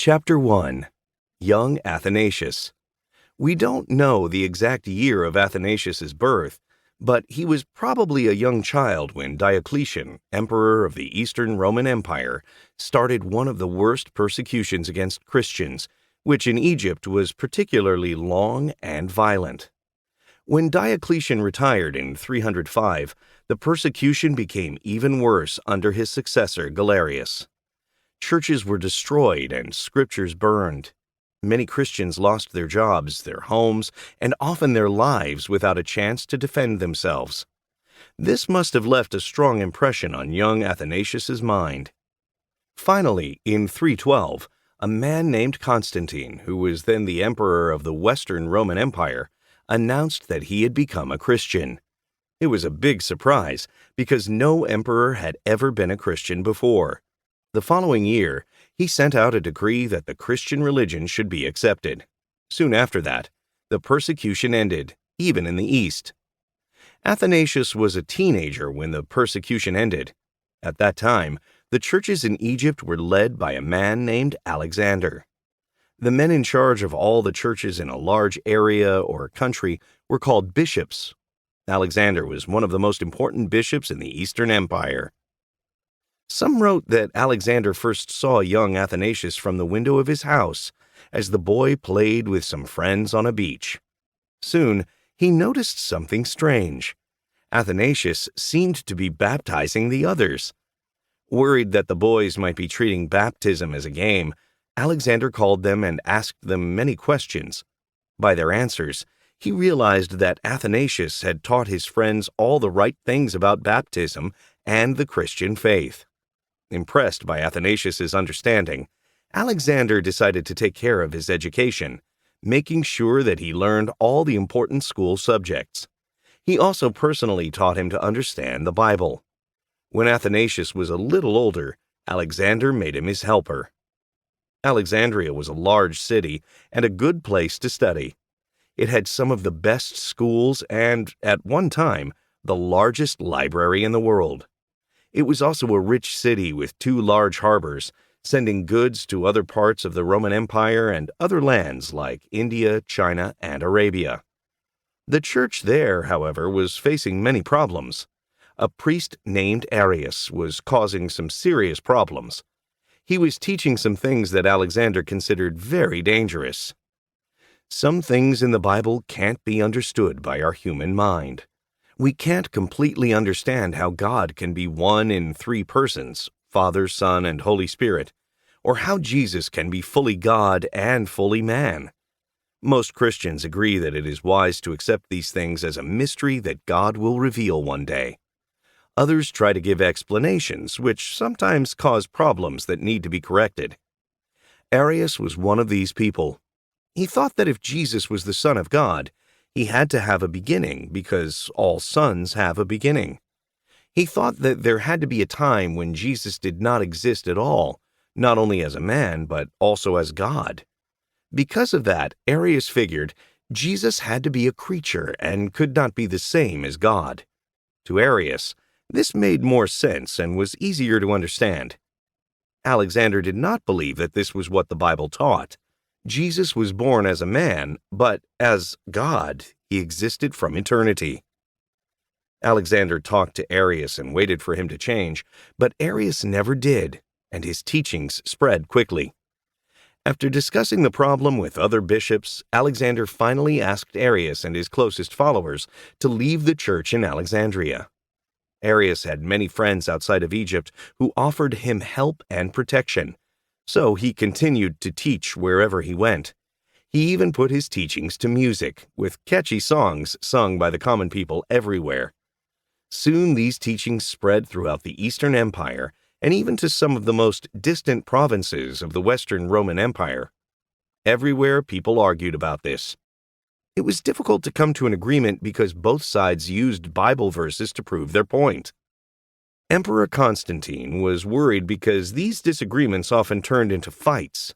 Chapter 1. Young Athanasius. We don't know the exact year of Athanasius's birth, but he was probably a young child when Diocletian, emperor of the Eastern Roman Empire, started one of the worst persecutions against Christians, which in Egypt was particularly long and violent. When Diocletian retired in 305, the persecution became even worse under his successor Galerius. Churches were destroyed and scriptures burned. Many Christians lost their jobs, their homes, and often their lives without a chance to defend themselves. This must have left a strong impression on young Athanasius's mind. Finally, in 312, a man named Constantine, who was then the emperor of the Western Roman Empire, announced that he had become a Christian. It was a big surprise because no emperor had ever been a Christian before. The following year, he sent out a decree that the Christian religion should be accepted. Soon after that, the persecution ended, even in the East. Athanasius was a teenager when the persecution ended. At that time, the churches in Egypt were led by a man named Alexander. The men in charge of all the churches in a large area or country were called bishops. Alexander was one of the most important bishops in the Eastern Empire. Some wrote that Alexander first saw young Athanasius from the window of his house as the boy played with some friends on a beach. Soon, he noticed something strange. Athanasius seemed to be baptizing the others. Worried that the boys might be treating baptism as a game, Alexander called them and asked them many questions. By their answers, he realized that Athanasius had taught his friends all the right things about baptism and the Christian faith. Impressed by Athanasius's understanding, Alexander decided to take care of his education, making sure that he learned all the important school subjects. He also personally taught him to understand the Bible. When Athanasius was a little older, Alexander made him his helper. Alexandria was a large city and a good place to study. It had some of the best schools and, at one time, the largest library in the world. It was also a rich city with 2 large harbors, sending goods to other parts of the Roman Empire and other lands like India, China, and Arabia. The church there, however, was facing many problems. A priest named Arius was causing some serious problems. He was teaching some things that Alexander considered very dangerous. Some things in the Bible can't be understood by our human mind. We can't completely understand how God can be one in 3 persons, Father, Son, and Holy Spirit, or how Jesus can be fully God and fully man. Most Christians agree that it is wise to accept these things as a mystery that God will reveal one day. Others try to give explanations, which sometimes cause problems that need to be corrected. Arius was one of these people. He thought that if Jesus was the Son of God, he had to have a beginning because all sons have a beginning. He thought that there had to be a time when Jesus did not exist at all, not only as a man, but also as God. Because of that, Arius figured Jesus had to be a creature and could not be the same as God. To Arius, this made more sense and was easier to understand. Alexander did not believe that this was what the Bible taught. Jesus was born as a man, but as God, he existed from eternity. Alexander talked to Arius and waited for him to change, but Arius never did, and his teachings spread quickly. After discussing the problem with other bishops, Alexander finally asked Arius and his closest followers to leave the church in Alexandria. Arius had many friends outside of Egypt who offered him help and protection, so he continued to teach wherever he went. He even put his teachings to music, with catchy songs sung by the common people everywhere. Soon these teachings spread throughout the Eastern Empire and even to some of the most distant provinces of the Western Roman Empire. Everywhere people argued about this. It was difficult to come to an agreement because both sides used Bible verses to prove their point. Emperor Constantine was worried because these disagreements often turned into fights.